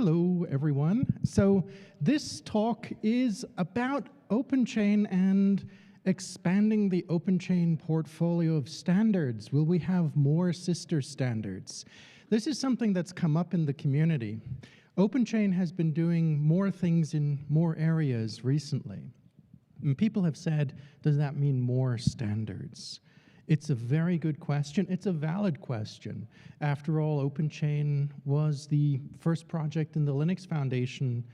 Hello, everyone. So this talk is about OpenChain and expanding the OpenChain portfolio of standards. Will we have more sister standards? This is something that's come up in the community. OpenChain has been doing more things in more areas recently. And people have said, does that mean more standards? It's a very good question. It's a valid question. After all, OpenChain was the first project in the Linux Foundation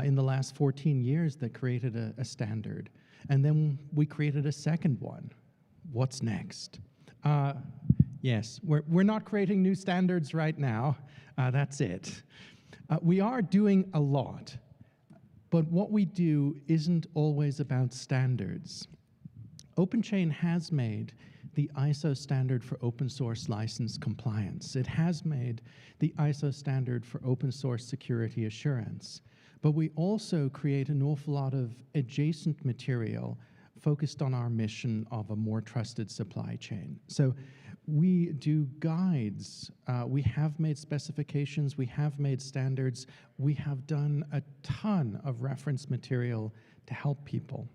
in the last 14 years that created a standard. And then we created a second one. What's next? Yes, we're not creating new standards right now. That's it. We are doing a lot, but what we do isn't always about standards. OpenChain has made the ISO standard for open source license compliance. It has made the ISO standard for open source security assurance. But we also create an awful lot of adjacent material focused on our mission of a more trusted supply chain. So we do guides, we have made specifications, we have made standards, we have done a ton of reference material to help people.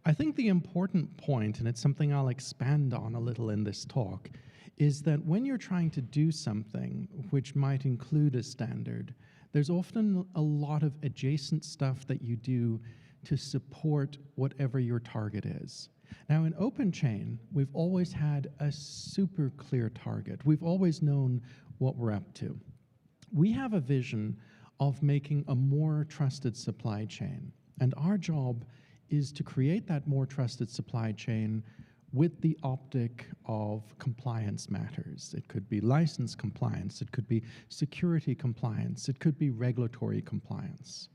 I think the important point, and it's something I'll expand on a little in this talk, is that when you're trying to do something which might include a standard, there's often a lot of adjacent stuff that you do to support whatever your target is. Now in OpenChain, we've always had a super clear target. We've always known what we're up to. We have a vision of making a more trusted supply chain, and our job is to create that more trusted supply chain with the optic of compliance matters. It could be license compliance, it could be security compliance, it could be regulatory compliance.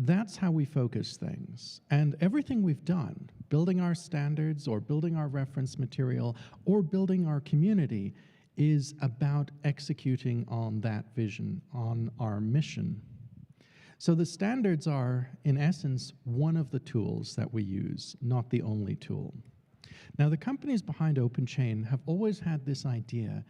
That's how we focus things. And everything we've done, building our standards or building our reference material or building our community, is about executing on that vision, on our mission. So the standards are, in essence, one of the tools that we use, not the only tool. Now, the companies behind OpenChain have always had this idea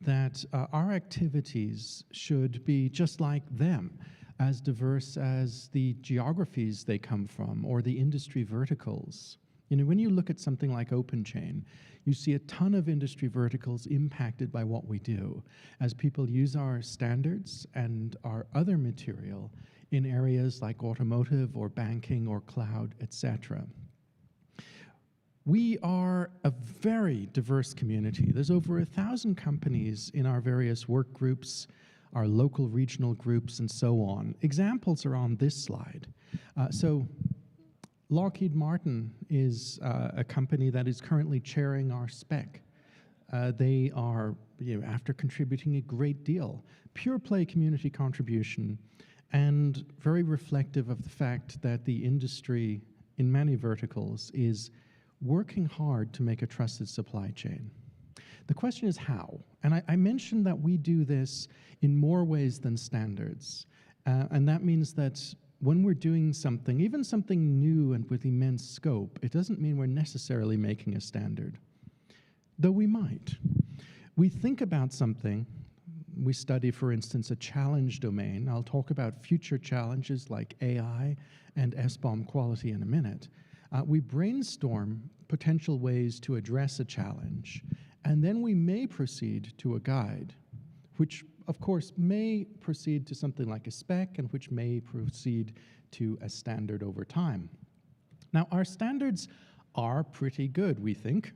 that our activities should be just like them, as diverse as the geographies they come from or the industry verticals. You know, when you look at something like OpenChain, you see a ton of industry verticals impacted by what we do, as people use our standards and our other material in areas like automotive or banking or cloud, etc. We are a very diverse community. There's over 1,000 companies in our various work groups, our local regional groups, and so on. Examples are on this slide. So Lockheed Martin is a company that is currently chairing our spec. They are, after contributing a great deal, pure play community contribution, and very reflective of the fact that the industry in many verticals is working hard to make a trusted supply chain. The question is how? And I mentioned that we do this in more ways than standards. And that means that when we're doing something, even something new and with immense scope, it doesn't mean we're necessarily making a standard, though we might. We think about something. We study, for instance, a challenge domain. I'll talk about future challenges like AI and SBOM quality in a minute. We brainstorm potential ways to address a challenge, and then we may proceed to a guide, which, of course, may proceed to something like a spec and which may proceed to a standard over time. Now, our standards are pretty good, we think.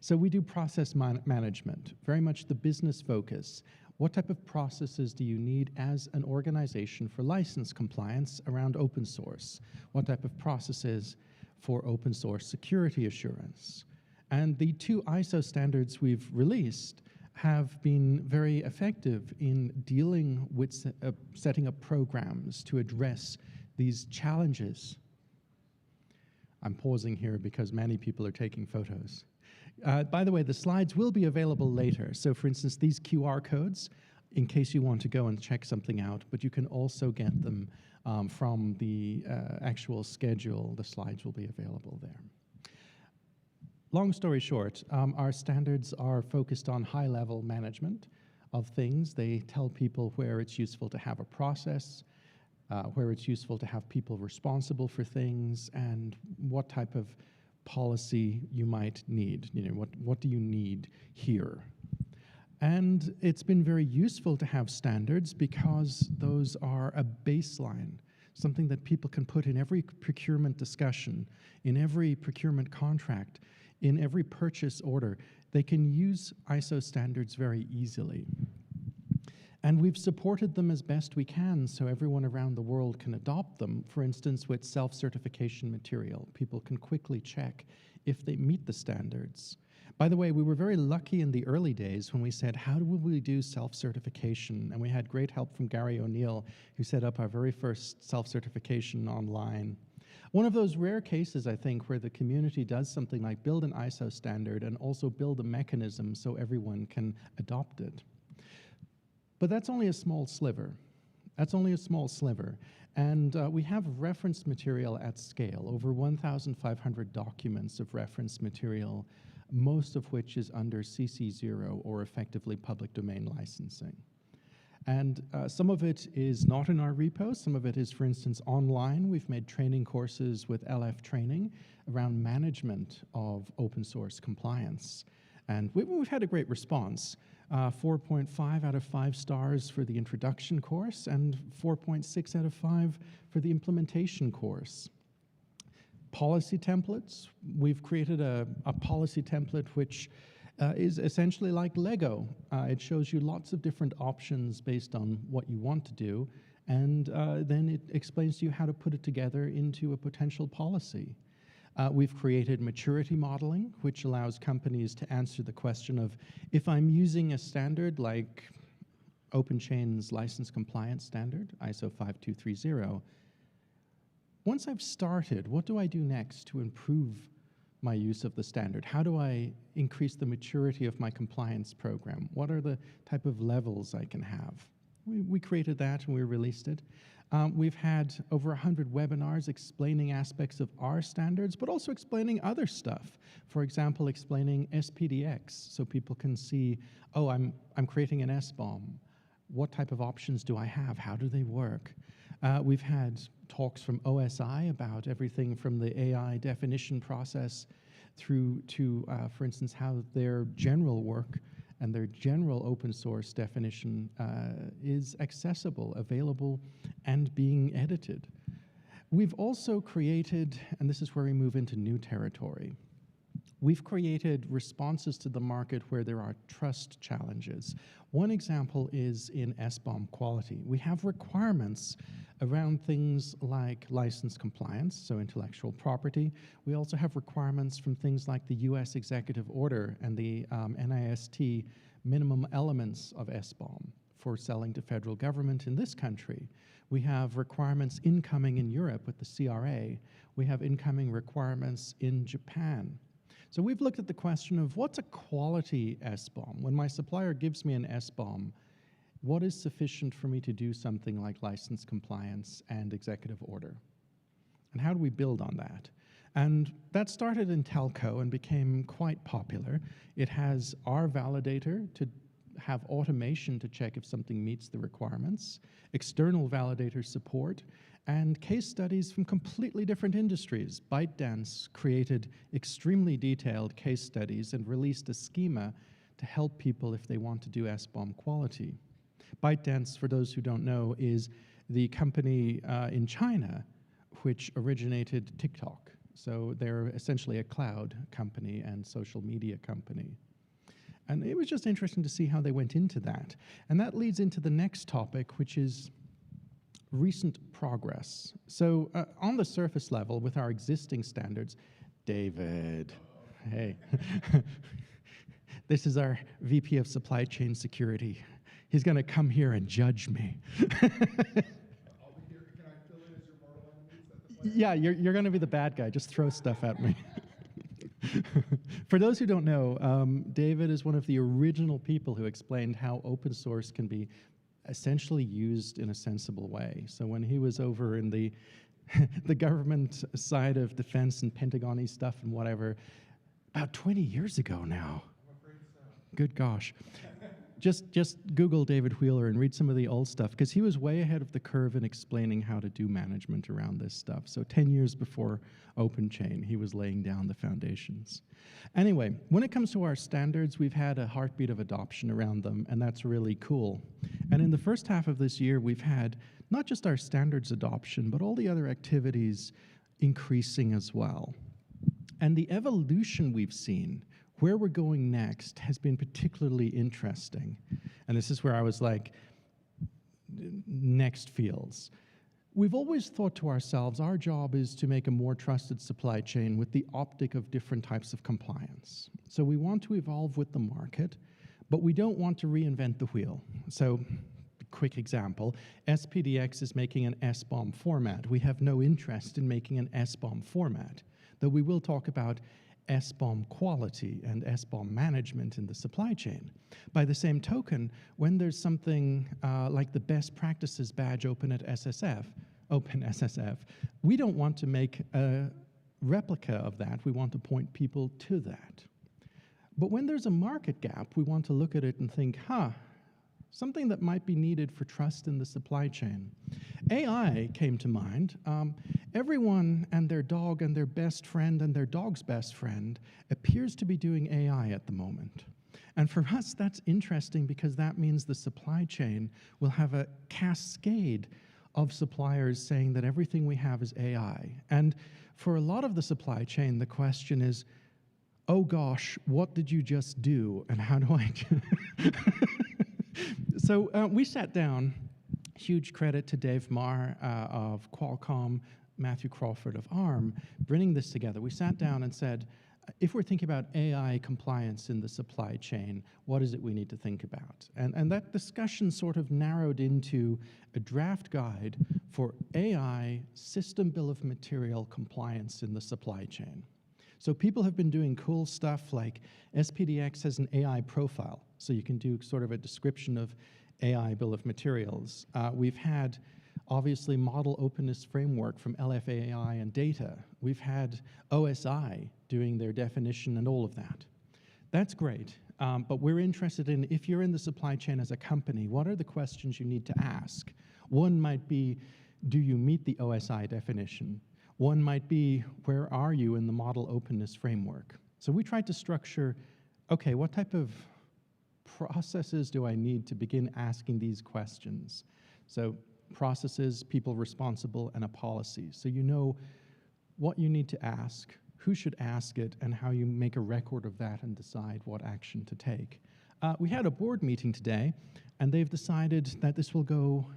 So we do process management, very much the business focus. What type of processes do you need as an organization for license compliance around open source? What type of processes for open source security assurance? And the 2 ISO standards we've released have been very effective in dealing with setting up programs to address these challenges. I'm pausing here because many people are taking photos. By the way, the slides will be available later. So for instance, these QR codes, in case you want to go and check something out, but you can also get them from the actual schedule. The slides will be available there. Long story short, our standards are focused on high-level management of things. They tell people where it's useful to have a process, where it's useful to have people responsible for things, and what type of policy you might need. What do you need here? And it's been very useful to have standards because those are a baseline, something that people can put in every procurement discussion, in every procurement contract, in every purchase order. They can use ISO standards very easily. And we've supported them as best we can so everyone around the world can adopt them. For instance, with self-certification material, people can quickly check if they meet the standards. By the way, we were very lucky in the early days when we said, how do we do self-certification? And we had great help from Gary O'Neill, who set up our very first self-certification online. One of those rare cases, I think, where the community does something like build an ISO standard and also build a mechanism so everyone can adopt it. But that's only a small sliver. That's only a small sliver. And we have reference material at scale, over 1,500 documents of reference material, most of which is under CC0 or effectively public domain licensing. And some of it is not in our repo. Some of it is, for instance, online. We've made training courses with LF Training around management of open source compliance. And we've had a great response. 4.5 out of 5 stars for the introduction course and 4.6 out of 5 for the implementation course. Policy templates. We've created a policy template which is essentially like Lego. It shows you lots of different options based on what you want to do, and then it explains to you how to put it together into a potential policy. We've created maturity modeling, which allows companies to answer the question of, if I'm using a standard like OpenChain's license compliance standard, ISO 5230, once I've started, what do I do next to improve my use of the standard? How do I increase the maturity of my compliance program? What are the type of levels I can have? We created that and we released it. We've had over 100 webinars explaining aspects of our standards, but also explaining other stuff. For example, explaining SPDX, so people can see, oh, I'm creating an SBOM. What type of options do I have? How do they work? We've had talks from OSI about everything from the AI definition process through to, for instance, how their general work and their general open source definition is accessible, available, and being edited. We've also created, and this is where we move into new territory, we've created responses to the market where there are trust challenges. One example is in SBOM quality. We have requirements around things like license compliance, so intellectual property. We also have requirements from things like the US executive order and the NIST minimum elements of SBOM for selling to federal government in this country. We have requirements incoming in Europe with the CRA. We have incoming requirements in Japan. So we've looked at the question of what's a quality SBOM? When my supplier gives me an SBOM, what is sufficient for me to do something like license compliance and executive order? And how do we build on that? And that started in telco and became quite popular. It has our validator to have automation to check if something meets the requirements, external validator support, and case studies from completely different industries. ByteDance created extremely detailed case studies and released a schema to help people if they want to do SBOM quality. ByteDance, for those who don't know, is the company in China which originated TikTok. So they're essentially a cloud company and social media company. And it was just interesting to see how they went into that. And that leads into the next topic, which is recent progress. So on the surface level, with our existing standards, David, hey, this is our VP of Supply Chain Security. He's going to come here and judge me. I'll be here. Can I fill in as your mortal enemy? Yeah, you're going to be the bad guy. Just throw stuff at me. For those who don't know, David is one of the original people who explained how open source can be essentially used in a sensible way. So when he was over in the government side of defense and Pentagon-y stuff and whatever, about 20 years ago now. I'm afraid so. Good gosh. just Google David Wheeler and read some of the old stuff, because he was way ahead of the curve in explaining how to do management around this stuff. So 10 years before OpenChain, he was laying down the foundations. Anyway, when it comes to our standards, we've had a heartbeat of adoption around them, and that's really cool. And in the first half of this year, we've had not just our standards adoption, but all the other activities increasing as well. And the evolution we've seen, where we're going next, has been particularly interesting. And this is where I was like, next fields. We've always thought to ourselves, our job is to make a more trusted supply chain with the optic of different types of compliance. So we want to evolve with the market, but we don't want to reinvent the wheel. So, quick example, SPDX is making an SBOM format. We have no interest in making an SBOM format, though we will talk about SBOM quality and SBOM management in the supply chain. By the same token, when there's something like the best practices badge OpenSSF, we don't want to make a replica of that. We want to point people to that. But when there's a market gap, we want to look at it and think, something that might be needed for trust in the supply chain. AI came to mind. Everyone and their dog and their best friend and their dog's best friend appears to be doing AI at the moment. And for us, that's interesting because that means the supply chain will have a cascade of suppliers saying that everything we have is AI. And for a lot of the supply chain, the question is, oh gosh, what did you just do? And how do I do So we sat down, huge credit to Dave Marr of Qualcomm, Matthew Crawford of ARM, bringing this together. We sat down and said, if we're thinking about AI compliance in the supply chain, what is it we need to think about? And that discussion sort of narrowed into a draft guide for AI system bill of material compliance in the supply chain. So people have been doing cool stuff like SPDX has an AI profile, so you can do sort of a description of AI bill of materials. We've had, obviously, model openness framework from LFAI and data. We've had OSI doing their definition and all of that. That's great, but we're interested in, if you're in the supply chain as a company, what are the questions you need to ask? One might be, do you meet the OSI definition? One might be, where are you in the model openness framework? So we tried to structure, okay, what type of processes do I need to begin asking these questions? So processes, people responsible, and a policy. So you know what you need to ask, who should ask it, and how you make a record of that and decide what action to take. We had a board meeting today, and they've decided that this will go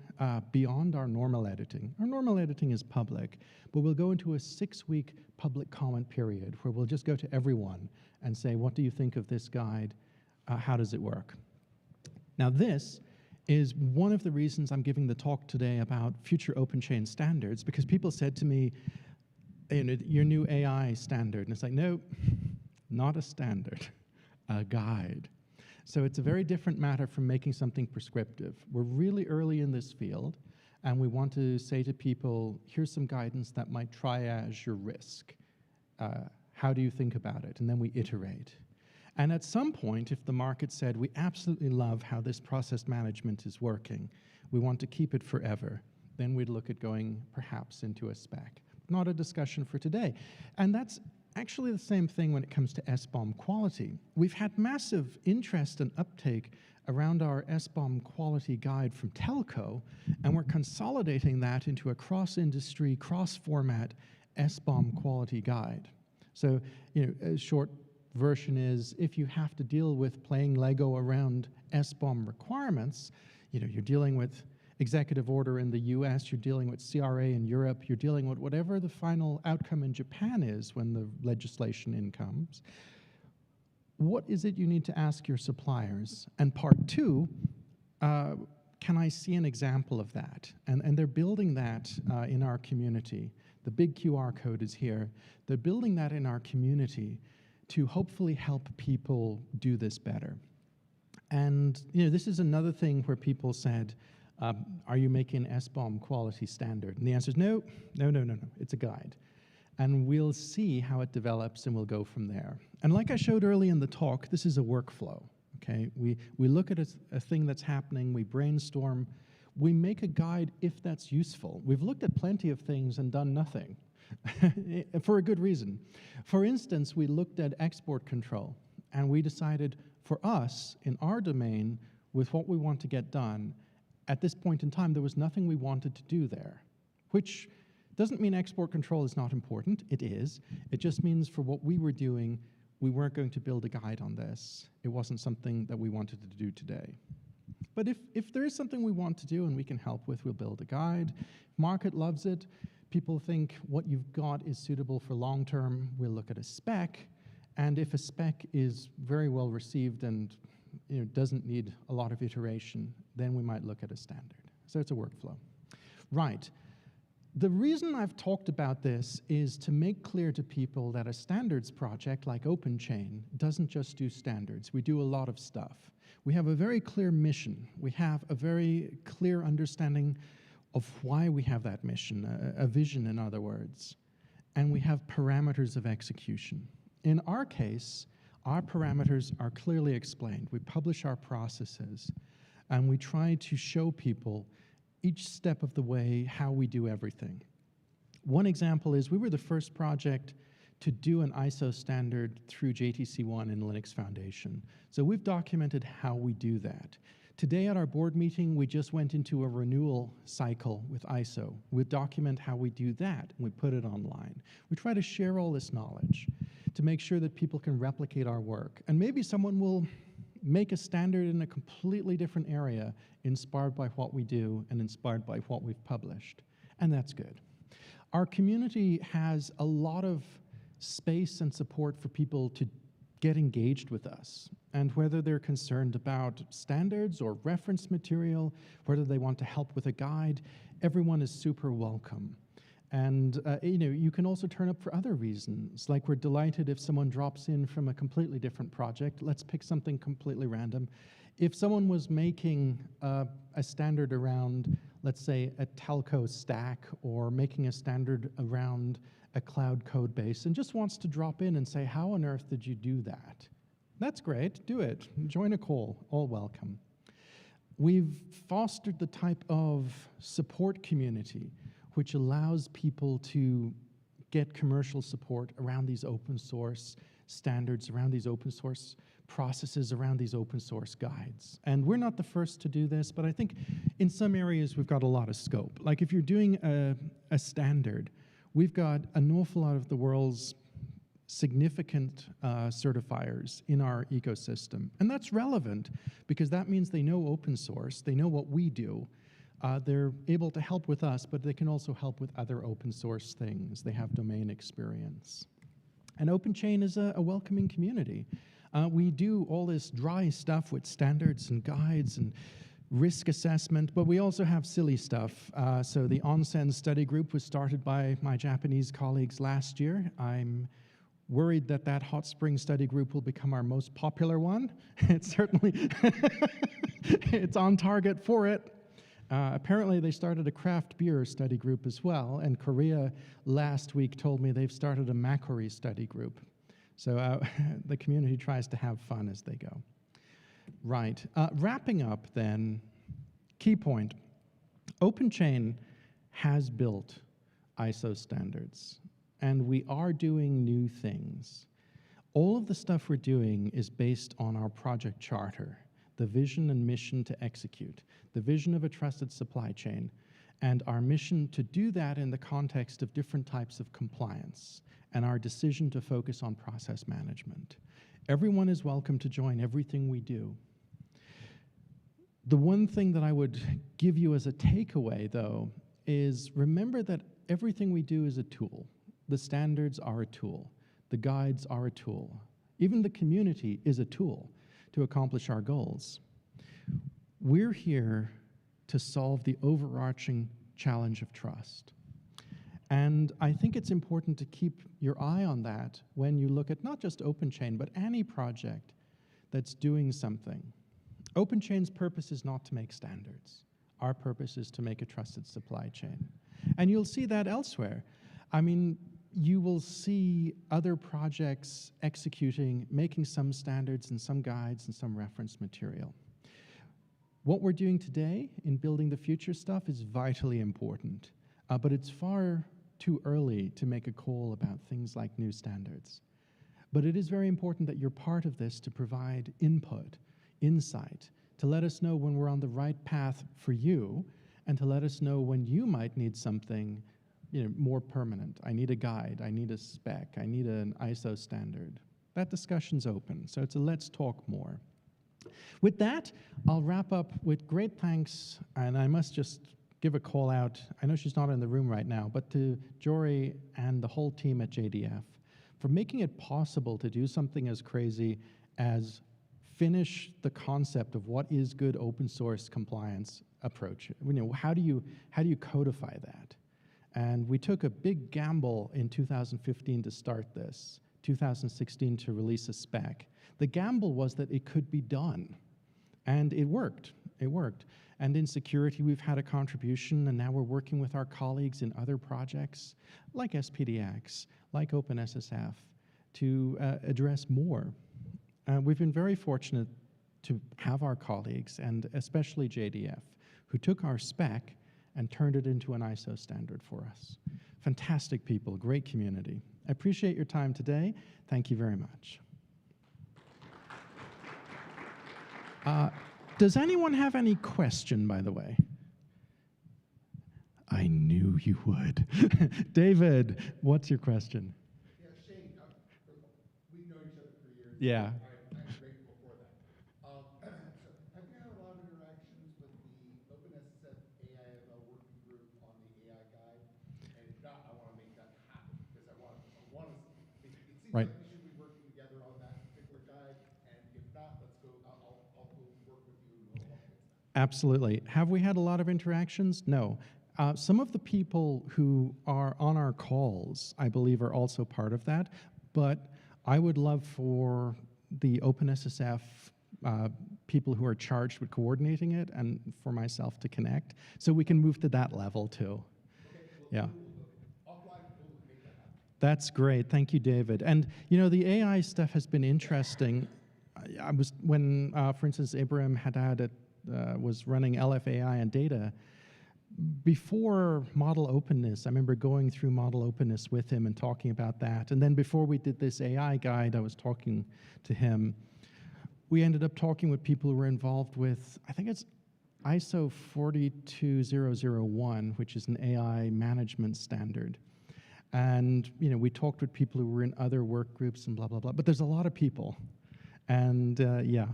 beyond our normal editing. Our normal editing is public, but we'll go into a 6-week public comment period where we'll just go to everyone and say, what do you think of this guide? How does it work? Now this is one of the reasons I'm giving the talk today about future OpenChain standards, because people said to me, your new AI standard, and it's like, no, not a standard, a guide. So it's a very different matter from making something prescriptive. We're really early in this field, and we want to say to people, here's some guidance that might triage your risk. How do you think about it? And then we iterate. And at some point, if the market said, we absolutely love how this process management is working, we want to keep it forever, then we'd look at going perhaps into a spec. Not a discussion for today. And that's actually the same thing when it comes to SBOM quality. We've had massive interest and uptake around our SBOM quality guide from Telco, and we're consolidating that into a cross-industry, cross-format SBOM quality guide. So, a short version is, if you have to deal with playing Lego around SBOM requirements, you're dealing with executive order in the US, you're dealing with CRA in Europe, you're dealing with whatever the final outcome in Japan is when the legislation comes. What is it you need to ask your suppliers? And part two, can I see an example of that? And they're building that in our community. The big QR code is here. They're building that in our community to hopefully help people do this better. And this is another thing where people said, are you making an SBOM quality standard? And the answer is no, it's a guide. And we'll see how it develops and we'll go from there. And like I showed early in the talk, this is a workflow, Okay, we look at a thing that's happening, we brainstorm, we make a guide if that's useful. We've looked at plenty of things and done nothing for a good reason. For instance, we looked at export control, and we decided for us, in our domain, with what we want to get done, at this point in time, there was nothing we wanted to do there, which doesn't mean export control is not important. It is. It just means for what we were doing, we weren't going to build a guide on this. It wasn't something that we wanted to do today. But if there is something we want to do and we can help with, we'll build a guide. Market loves it. People think what you've got is suitable for long term, we'll look at a spec. And if a spec is very well received and doesn't need a lot of iteration, then we might look at a standard. So it's a workflow. Right. The reason I've talked about this is to make clear to people that a standards project like OpenChain doesn't just do standards. We do a lot of stuff. We have a very clear mission. We have a very clear understanding of why we have that mission, a vision, in other words. And we have parameters of execution. In our case, our parameters are clearly explained. We publish our processes, and we try to show people each step of the way how we do everything. One example is we were the first project to do an ISO standard through JTC1 in Linux Foundation. So we've documented how we do that. Today at our board meeting, we just went into a renewal cycle with ISO. We document how we do that, and we put it online. We try to share all this knowledge to make sure that people can replicate our work. And maybe someone will make a standard in a completely different area, inspired by what we do and inspired by what we've published. And that's good. Our community has a lot of space and support for people to get engaged with us. And whether they're concerned about standards or reference material, whether they want to help with a guide, everyone is super welcome. And you can also turn up for other reasons. Like, we're delighted if someone drops in from a completely different project. Let's pick something completely random. If someone was making a standard around, let's say, a telco stack, or making a standard around a cloud code base, and just wants to drop in and say, how on earth did you do that? That's great, do it. Join a call, all welcome. We've fostered the type of support community which allows people to get commercial support around these open source standards, around these open source processes, around these open source guides. And we're not the first to do this, but I think in some areas we've got a lot of scope. Like, if you're doing a standard, we've got an awful lot of the world's significant certifiers in our ecosystem. And that's relevant because that means they know open source, they know what we do. They're able to help with us, but they can also help with other open source things. They have domain experience. And OpenChain is a welcoming community. We do all this dry stuff with standards and guides and risk assessment, but we also have silly stuff. So the Onsen study group was started by my Japanese colleagues last year. I'm worried that that hot spring study group will become our most popular one. It's certainly, it's on target for it. Apparently they started a craft beer study group as well, and Korea last week told me they've started a Macquarie study group. So the community tries to have fun as they go. Right, wrapping up then, key point. OpenChain has built ISO standards, and we are doing new things. All of the stuff we're doing is based on our project charter, the vision and mission to execute, the vision of a trusted supply chain, and our mission to do that in the context of different types of compliance, and our decision to focus on process management. Everyone is welcome to join everything we do. The one thing that I would give you as a takeaway, though, is remember that everything we do is a tool. The standards are a tool. The guides are a tool. Even the community is a tool to accomplish our goals. We're here to solve the overarching challenge of trust. And I think it's important to keep your eye on that when you look at not just OpenChain, but any project that's doing something. OpenChain's purpose is not to make standards. Our purpose is to make a trusted supply chain. And you'll see that elsewhere. I mean, you will see other projects executing, making some standards and some guides and some reference material. What we're doing today in building the future stuff is vitally important, but it's far too early to make a call about things like new standards. But it is very important that you're part of this to provide input, insight, to let us know when we're on the right path for you, and to let us know when you might need something more permanent. I need a guide, I need a spec, I need an ISO standard. That discussion's open, so it's a let's talk more. With that, I'll wrap up with great thanks, and I must just give a call out. I know she's not in the room right now, but to Jory and the whole team at JDF for making it possible to do something as crazy as finish the concept of what is good open source compliance approach. How do you codify that? And we took a big gamble in 2015 to start this, 2016 to release a spec. The gamble was that it could be done, and it worked. It worked. And in security, we've had a contribution, and now we're working with our colleagues in other projects like SPDX, like OpenSSF, to address more. We've been very fortunate to have our colleagues, and especially JDF, who took our spec and turned it into an ISO standard for us. Fantastic people, great community. I appreciate your time today. Thank you very much. Does anyone have any question, by the way? I knew you would. David, what's your question? Yeah, Shane, we've known each other for years. Yeah. I'm grateful for that. So have you had a lot of interactions with the OpenSSF AIML working group on the AI guide? And if not, I want to make that happen because I want to. It seems Right. like we should be working together on that particular guide. And if not, let's go. I'll go work with you and we'll help fix that. Absolutely. Have we had a lot of interactions? No. Some of the people who are on our calls, I believe, are also part of that. But I would love for the OpenSSF people who are charged with coordinating it and for myself to connect so we can move to that level too. Okay, Yeah. Offline, we'll make that happen. That's great. Thank you, David. And the AI stuff has been interesting. When, for instance, Ibrahim Haddad was running LFAI and data, before model openness, I remember going through model openness with him and talking about that. And then before we did this AI guide, I was talking to him. We ended up talking with people who were involved with, I think it's ISO 42001, which is an AI management standard. And we talked with people who were in other work groups and blah, blah, blah. But there's a lot of people. And yeah,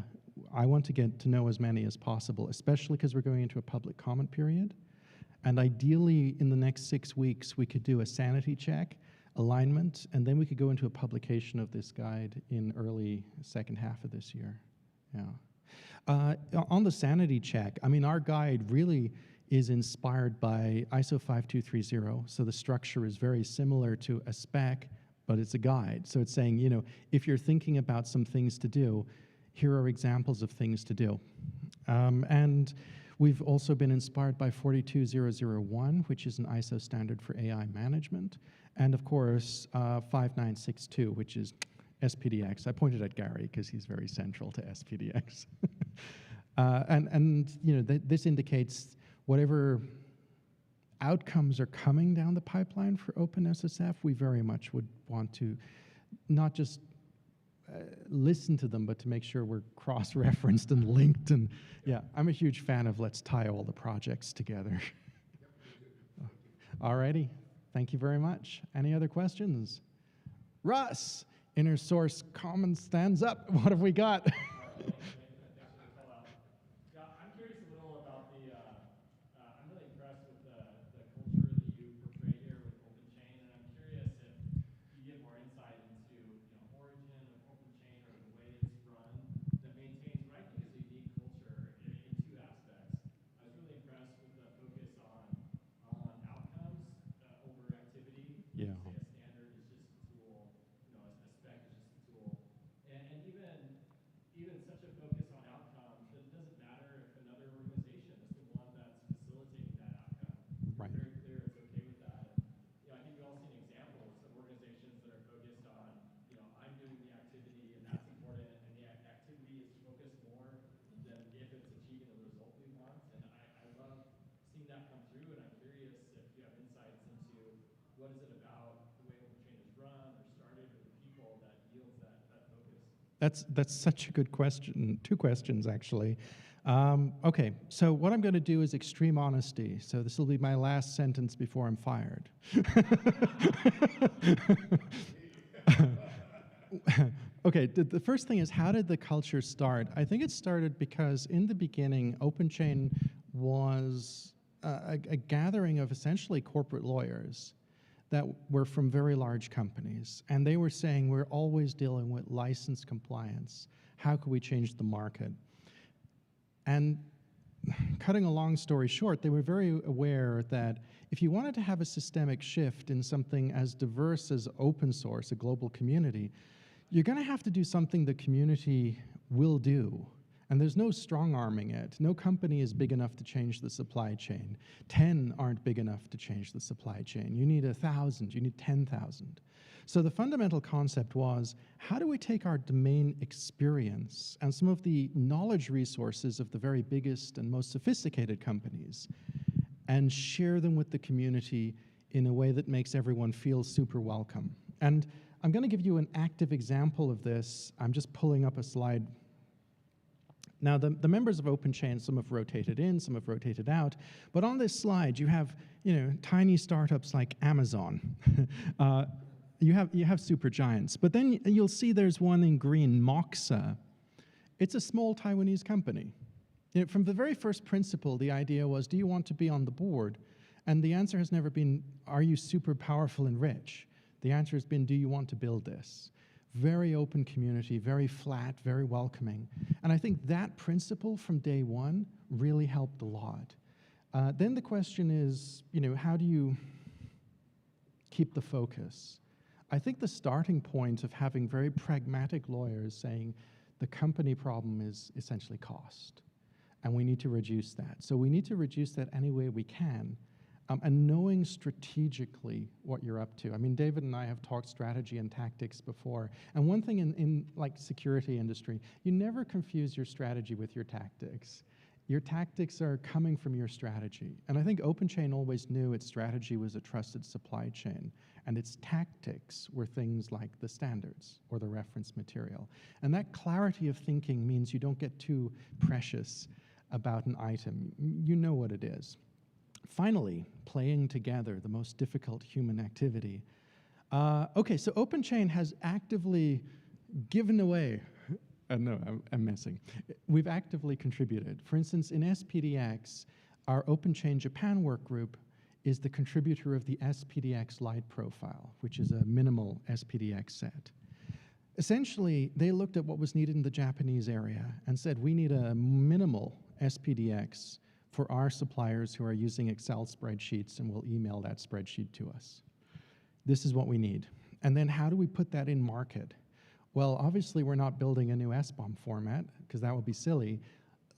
I want to get to know as many as possible, especially because we're going into a public comment period. And ideally, in the next 6 weeks, we could do a sanity check, alignment, and then we could go into a publication of this guide in early second half of this year. Yeah. On the sanity check, I mean, our guide really is inspired by ISO 5230. So the structure is very similar to a spec, but it's a guide. So it's saying, if you're thinking about some things to do, here are examples of things to do. And we've also been inspired by 42001, which is an ISO standard for AI management, and of course 5962, which is SPDX. I pointed at Gary because he's very central to SPDX. This indicates whatever outcomes are coming down the pipeline for OpenSSF, we very much would want to not just listen to them, but to make sure we're cross-referenced and linked. And yeah, I'm a huge fan of let's tie all the projects together. All righty, thank you very much. Any other questions? Russ, Inner Source Commons stands up. What have we got? I'm curious a little about I'm really impressed with the culture that you portray here with OpenChain, and I'm curious if you give more insight into origin of OpenChain or the way it's run that maintains what I think is a unique culture in two aspects. I was really impressed with the focus on outcomes over activity. Yeah. Say a standard is just a tool, a spec is just a tool, and even such a focus on outcomes that it doesn't matter if another organization is the one that's facilitating that outcome. Right. Very clear it's okay with that. And, I think we all seen examples of organizations what is it about the way OpenChain is run or started or the people that yields that focus? That's such a good question. Two questions, actually. Okay, so what I'm going to do is extreme honesty. So this will be my last sentence before I'm fired. Okay, the first thing is, how did the culture start? I think it started because in the beginning, OpenChain was a gathering of essentially corporate lawyers that were from very large companies. And they were saying, we're always dealing with license compliance. How can we change the market? And cutting a long story short, they were very aware that if you wanted to have a systemic shift in something as diverse as open source, a global community, you're going to have to do something the community will do. And there's no strong-arming it. No company is big enough to change the supply chain. 10 aren't big enough to change the supply chain. You need 1,000, you need 10,000. So the fundamental concept was, how do we take our domain experience and some of the knowledge resources of the very biggest and most sophisticated companies and share them with the community in a way that makes everyone feel super welcome? And I'm going to give you an active example of this. I'm just pulling up a slide. Now, the members of OpenChain, some have rotated in, some have rotated out, but on this slide, you have tiny startups like Amazon. You have super giants, but then you'll see there's one in green, Moxa. It's a small Taiwanese company. From the very first principle, the idea was, do you want to be on the board? And the answer has never been, are you super powerful and rich? The answer has been, do you want to build this? Very open community, very flat, very welcoming. And I think that principle from day one really helped a lot. Then the question is, how do you keep the focus? I think the starting point of having very pragmatic lawyers saying the company problem is essentially cost, and we need to reduce that. So we need to reduce that any way we can. And knowing strategically what you're up to. I mean, David and I have talked strategy and tactics before. And one thing in like security industry, you never confuse your strategy with your tactics. Your tactics are coming from your strategy. And I think OpenChain always knew its strategy was a trusted supply chain. And its tactics were things like the standards or the reference material. And that clarity of thinking means you don't get too precious about an item. You know what it is. Finally, playing together, the most difficult human activity. Okay, so OpenChain has actively given away, no, I'm messing. We've actively contributed. For instance, in SPDX, our OpenChain Japan work group is the contributor of the SPDX Lite profile, which is a minimal SPDX set. Essentially, they looked at what was needed in the Japanese area and said, we need a minimal SPDX for our suppliers who are using Excel spreadsheets and will email that spreadsheet to us. This is what we need. And then how do we put that in market? Well, obviously we're not building a new SBOM format, because that would be silly.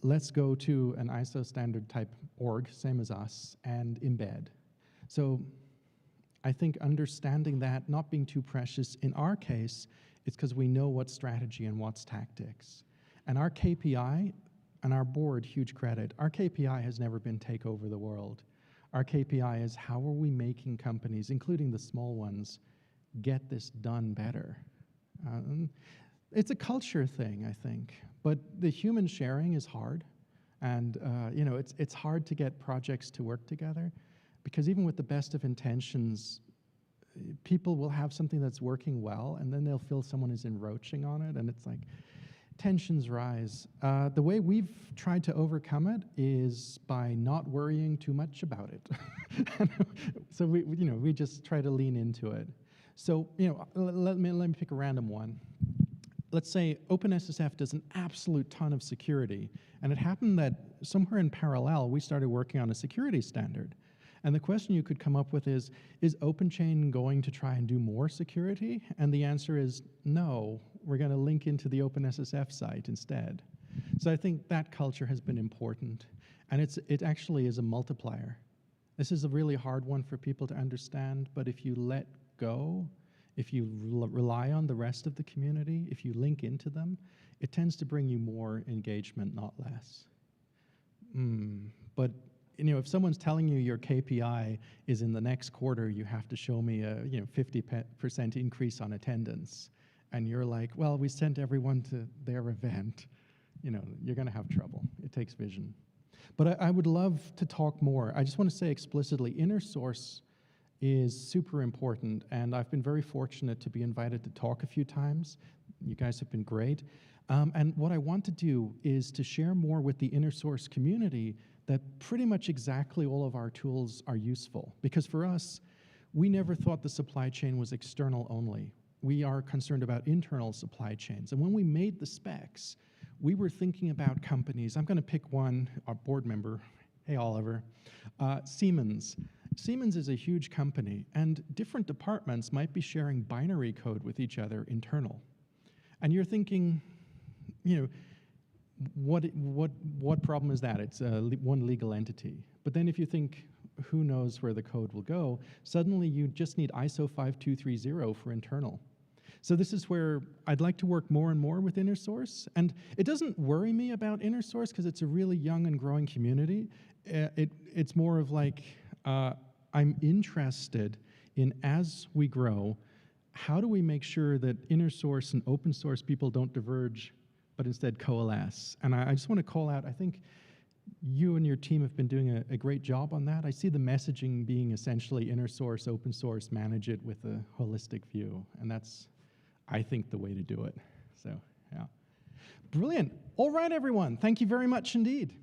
Let's go to an ISO standard type org, same as us, and embed. So I think understanding that, not being too precious, in our case, it's because we know what's strategy and what's tactics. And our KPI, and our board, huge credit, our KPI has never been take over the world. Our KPI is how are we making companies, including the small ones, get this done better. It's a culture thing, I think, but the human sharing is hard. And it's hard to get projects to work together, because even with the best of intentions, people will have something that's working well, and then they'll feel someone is encroaching on it, and it's like, tensions rise. The way we've tried to overcome it is by not worrying too much about it. So we just try to lean into it. So let me pick a random one. Let's say OpenSSF does an absolute ton of security, and it happened that somewhere in parallel we started working on a security standard. And the question you could come up with is OpenChain going to try and do more security? And the answer is no, we're going to link into the OpenSSF site instead. So I think that culture has been important, and it actually is a multiplier. This is a really hard one for people to understand, but if you let go, if you rely on the rest of the community, if you link into them, it tends to bring you more engagement, not less. But if someone's telling you your KPI is in the next quarter, you have to show me a 50% increase on attendance, and you're like, well, we sent everyone to their event, you're going to have trouble. It takes vision. But I would love to talk more. I just want to say explicitly, inner source is super important, and I've been very fortunate to be invited to talk a few times. You guys have been great. And what I want to do is to share more with the inner source community that pretty much exactly all of our tools are useful. Because for us, we never thought the supply chain was external only. We are concerned about internal supply chains. And when we made the specs, we were thinking about companies. I'm going to pick one, our board member. Hey, Oliver. Siemens. Siemens is a huge company, and different departments might be sharing binary code with each other internal. And you're thinking, what problem is that? It's one legal entity. But then if you think, who knows where the code will go, suddenly you just need ISO 5230 for internal. So this is where I'd like to work more and more with inner source. And it doesn't worry me about inner source because it's a really young and growing community. It's more of like, I'm interested in, as we grow, how do we make sure that inner source and open source people don't diverge, but instead coalesce? And I just want to call out, I think you and your team have been doing a great job on that. I see the messaging being essentially inner source, open source, manage it with a holistic view. And that's, I think, the way to do it. So, yeah. Brilliant. All right, everyone. Thank you very much indeed.